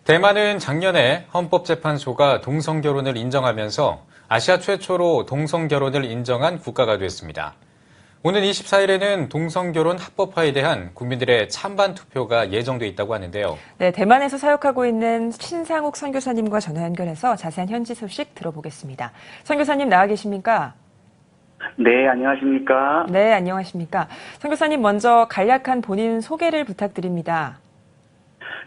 대만은 작년에 헌법재판소가 동성결혼을 인정하면서 아시아 최초로 동성결혼을 인정한 국가가 됐습니다. 오는 24일에는 동성결혼 합법화에 대한 국민들의 찬반 투표가 예정돼 있다고 하는데요. 네, 대만에서 사역하고 있는 신상욱 선교사님과 전화 연결해서 자세한 현지 소식 들어보겠습니다. 선교사님 나와 계십니까? 네, 안녕하십니까? 네, 안녕하십니까? 선교사님 먼저 간략한 본인 소개를 부탁드립니다.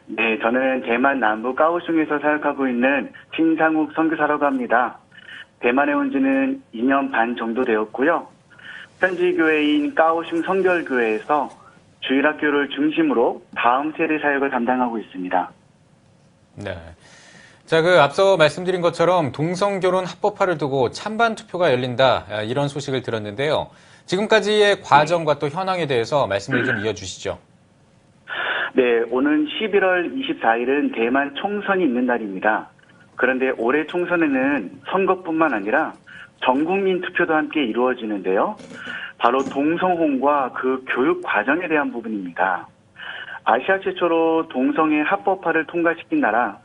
네, 저는 대만 남부 까오슝에서 사역하고 있는 신상욱 선교사라고 합니다. 대만에 온 지는 2년 반 정도 되었고요. 현지 교회인 까오슝 성결교회에서 주일학교를 중심으로 다음 세대 사역을 담당하고 있습니다. 네. 자, 앞서 말씀드린 것처럼 동성결혼 합법화를 두고 찬반 투표가 열린다, 이런 소식을 들었는데요. 지금까지의 과정과 또 현황에 대해서 말씀을 좀 이어주시죠. 네, 오는 11월 24일은 대만 총선이 있는 날입니다. 그런데 올해 총선에는 선거뿐만 아니라 전국민 투표도 함께 이루어지는데요. 바로 동성혼과 그 교육 과정에 대한 부분입니다. 아시아 최초로 동성애 합법화를 통과시킨 나라,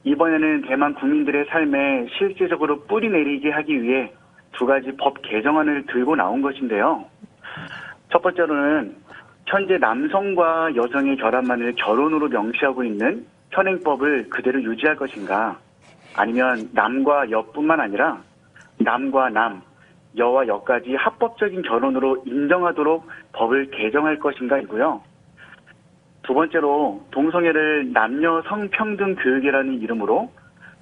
이번에는 대만 국민들의 삶에 실질적으로 뿌리 내리게 하기 위해 두 가지 법 개정안을 들고 나온 것인데요. 첫 번째로는 현재 남성과 여성의 결합만을 결혼으로 명시하고 있는 현행법을 그대로 유지할 것인가, 아니면 남과 여뿐만 아니라 남과 남, 여와 여까지 합법적인 결혼으로 인정하도록 법을 개정할 것인가이고요. 두 번째로 동성애를 남녀 성평등 교육이라는 이름으로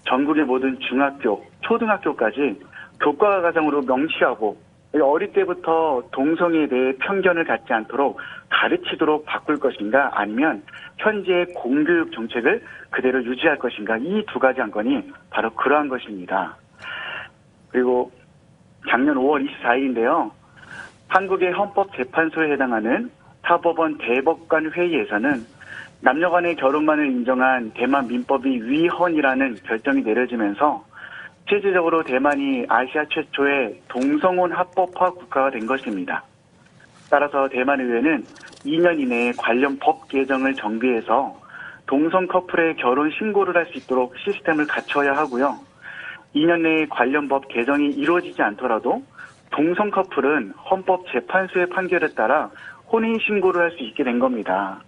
전국의 모든 중학교, 초등학교까지 교과 과정으로 명시하고 어릴 때부터 동성애에 대해 편견을 갖지 않도록 가르치도록 바꿀 것인가, 아니면 현재의 공교육 정책을 그대로 유지할 것인가, 이 두 가지 안건이 바로 그러한 것입니다. 그리고 작년 5월 24일인데요. 한국의 헌법재판소에 해당하는 사법원 대법관 회의에서는 남녀 간의 결혼만을 인정한 대만 민법이 위헌이라는 결정이 내려지면서 실질적으로 대만이 아시아 최초의 동성혼 합법화 국가가 된 것입니다. 따라서 대만 의회는 2년 이내에 관련 법 개정을 정비해서 동성 커플의 결혼 신고를 할 수 있도록 시스템을 갖춰야 하고요. 2년 내에 관련 법 개정이 이루어지지 않더라도 동성 커플은 헌법재판소의 판결에 따라 혼인신고를 할 수 있게 된 겁니다.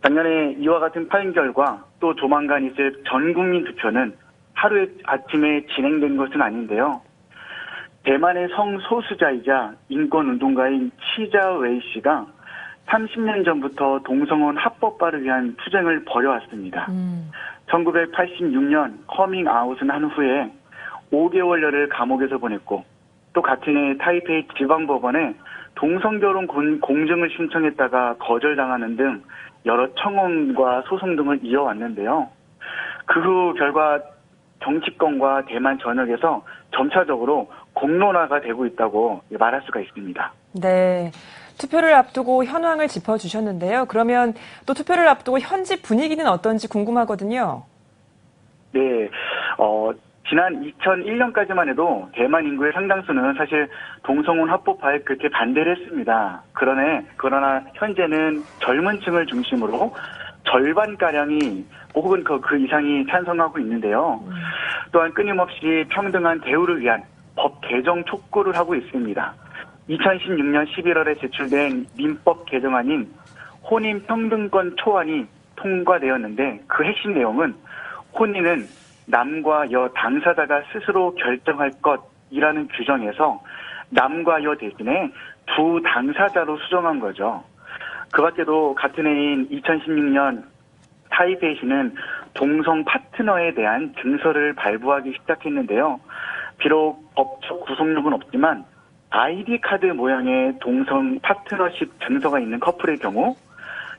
작년에 이와 같은 판결과 또 조만간 있을 전국민 투표는 하루 아침에 진행된 것은 아닌데요. 대만의 성소수자이자 인권운동가인 치자 웨이 씨가 30년 전부터 동성혼 합법화를 위한 투쟁을 벌여왔습니다. 1986년 커밍아웃은 한 후에 5개월여를 감옥에서 보냈고, 또 같은 해 타이페이 지방법원에 동성결혼 공증을 신청했다가 거절당하는 등 여러 청원과 소송 등을 이어왔는데요. 그 후 결과 정치권과 대만 전역에서 점차적으로 공론화가 되고 있다고 말할 수가 있습니다. 네. 투표를 앞두고 현황을 짚어주셨는데요. 그러면 또 투표를 앞두고 현지 분위기는 어떤지 궁금하거든요. 네. 지난 2001년까지만 해도 대만 인구의 상당수는 사실 동성혼 합법화에 그렇게 반대를 했습니다. 그러나 현재는 젊은 층을 중심으로 절반가량이 혹은 그 이상이 찬성하고 있는데요. 또한 끊임없이 평등한 대우를 위한 법 개정 촉구를 하고 있습니다. 2016년 11월에 제출된 민법 개정안인 혼인평등권 초안이 통과되었는데, 그 핵심 내용은 혼인은 남과 여 당사자가 스스로 결정할 것이라는 규정에서 남과 여 대신에 두 당사자로 수정한 거죠. 그 밖에도 같은 해인 2016년 타이베이시는 동성 파트너에 대한 증서를 발부하기 시작했는데요. 비록 법적 구속력은 없지만 아이디 카드 모양의 동성 파트너십 증서가 있는 커플의 경우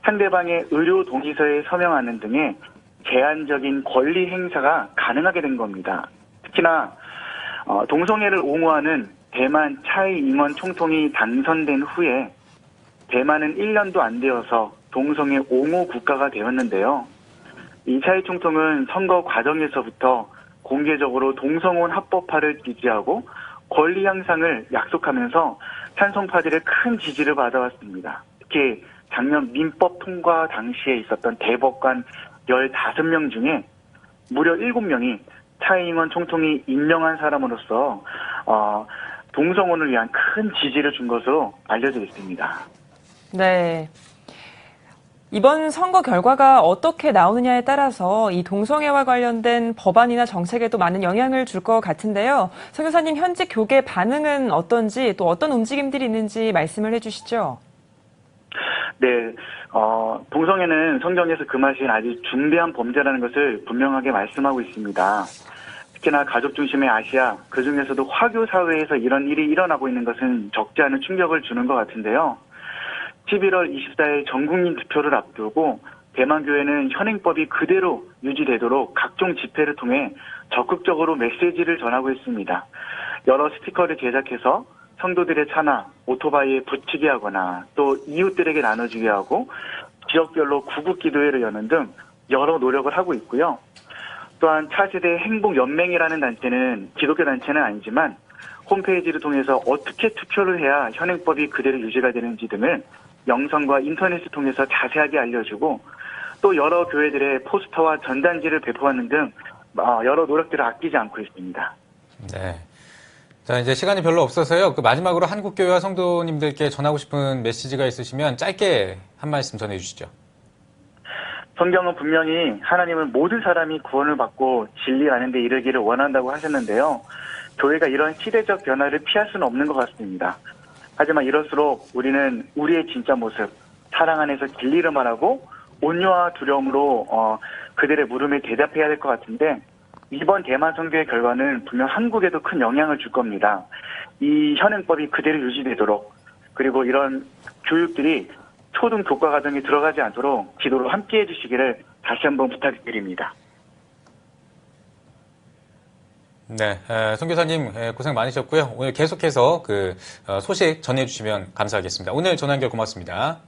상대방의 의료 동의서에 서명하는 등의 제한적인 권리 행사가 가능하게 된 겁니다. 특히나 동성애를 옹호하는 대만 차이 임원 총통이 당선된 후에 대만은 1년도 안 되어서 동성애 옹호 국가가 되었는데요. 이 차이 총통은 선거 과정에서부터 공개적으로 동성혼 합법화를 지지하고 권리 향상을 약속하면서 찬성파들의 큰 지지를 받아왔습니다. 특히 작년 민법 통과 당시에 있었던 대법관 15명 중에 무려 7명이 차이잉원 총통이 임명한 사람으로서 동성혼을 위한 큰 지지를 준 것으로 알려져 있습니다. 네. 이번 선거 결과가 어떻게 나오느냐에 따라서 이 동성애와 관련된 법안이나 정책에도 많은 영향을 줄 것 같은데요. 서 교사님, 현직 교계 반응은 어떤지 또 어떤 움직임들이 있는지 말씀을 해주시죠. 네, 동성애는 성경에서 금하신 아주 중대한 범죄라는 것을 분명하게 말씀하고 있습니다. 특히나 가족 중심의 아시아, 그중에서도 화교 사회에서 이런 일이 일어나고 있는 것은 적지 않은 충격을 주는 것 같은데요. 11월 24일 전국민 투표를 앞두고 대만교회는 현행법이 그대로 유지되도록 각종 집회를 통해 적극적으로 메시지를 전하고 있습니다. 여러 스티커를 제작해서 성도들의 차나 오토바이에 붙이게 하거나 또 이웃들에게 나눠주게 하고 지역별로 구국 기도회를 여는 등 여러 노력을 하고 있고요. 또한 차세대 행복연맹이라는 단체는 기독교 단체는 아니지만 홈페이지를 통해서 어떻게 투표를 해야 현행법이 그대로 유지가 되는지 등을 영상과 인터넷을 통해서 자세하게 알려주고 또 여러 교회들의 포스터와 전단지를 배포하는 등 여러 노력들을 아끼지 않고 있습니다. 네. 자, 이제 시간이 별로 없어서요. 마지막으로 한국교회와 성도님들께 전하고 싶은 메시지가 있으시면 짧게 한 말씀 전해주시죠. 성경은 분명히 하나님은 모든 사람이 구원을 받고 진리 아는 데 이르기를 원한다고 하셨는데요. 교회가 이런 시대적 변화를 피할 수는 없는 것 같습니다. 하지만 이럴수록 우리는 우리의 진짜 모습, 사랑 안에서 진리를 말하고 온유와 두려움으로 그들의 물음에 대답해야 될 것 같은데 이번 대만 선교의 결과는 분명 한국에도 큰 영향을 줄 겁니다. 이 현행법이 그대로 유지되도록 그리고 이런 교육들이 초등 교과 과정에 들어가지 않도록 기도로 함께해 주시기를 다시 한번 부탁드립니다. 네, 선교사님 고생 많으셨고요. 오늘 계속해서 소식 전해주시면 감사하겠습니다. 오늘 전화 연결 고맙습니다.